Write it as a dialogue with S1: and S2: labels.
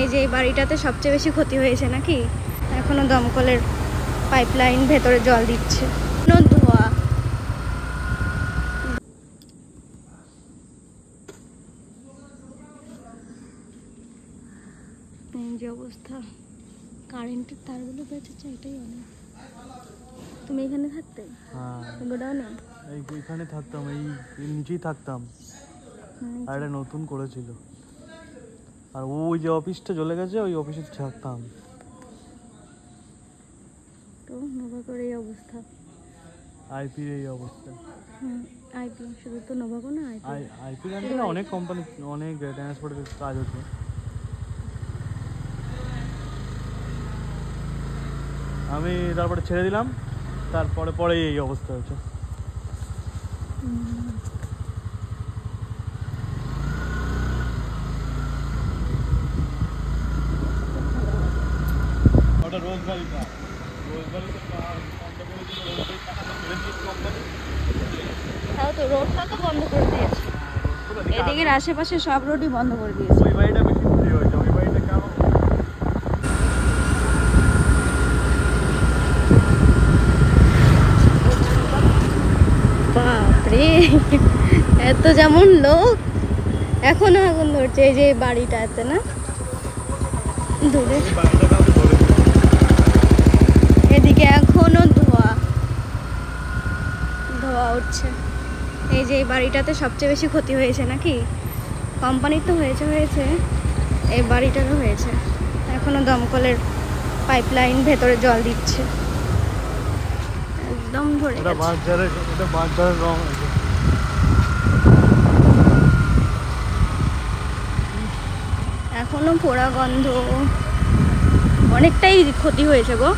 S1: এই যে এই বাড়িটাতে সবচেয়ে বেশি ক্ষতি হয়েছে নাকি? এখনো দমকলের পাইপলাইন ভেতরে জল দিচ্ছে, ধোয়া। এই যে অবস্থা, কারেন্টের তারগুলো বেঁচেছে, এটাই অনেক। তুমি এখানে থাকতে?
S2: হ্যাঁ,
S1: গোডাউনে
S2: এইখানে থাকতাম, এই নিচেই থাকতাম। আর এটা নতুন করেছিল, আর ওই যে অফিসটা চলে গেছে, ওই অফিসে থাকতাম।
S1: তো নোভাকোর এই অবস্থা,
S2: আইপির এই অবস্থা।
S1: আইপি শুধু তো নোভাকো না,
S2: আইপি না, অনেক কোম্পানি, অনেক ট্রান্সপোর্টের কাজ হচ্ছে। আমি তারপরে ছেড়ে দিলাম, তারপরে এই অবস্থা হচ্ছে। ওটা রোজবাড়িটা,
S1: তাও তো রোডটা তো বন্ধ করে দিয়েছে, এদিকের আশেপাশে সব রোডই বন্ধ করে দিয়েছে।
S2: ওই বাড়িটা বেশি ক্ষতি হয়েছে, ওই বাড়িটা কেমন।
S1: বাপরে, এত যেমন লোক, এখনো আগুন ধরছে। এই যে বাড়িটাতে না, দূরে এদিকে এখনো ধোয়া ধোয়া উঠছে। এই যে এই বাড়িটাতে সবচেয়ে বেশি ক্ষতি হয়েছে নাকি? কোম্পানির তো হয়েছে, এই বাড়িটারও হয়েছে। এখনো দমকলের পাইপলাইন ভেতরে জল দিচ্ছে, একদম ধরে
S2: রং।
S1: এখনো পোড়া গন্ধ, অনেকটাই ক্ষতি হয়েছে গো।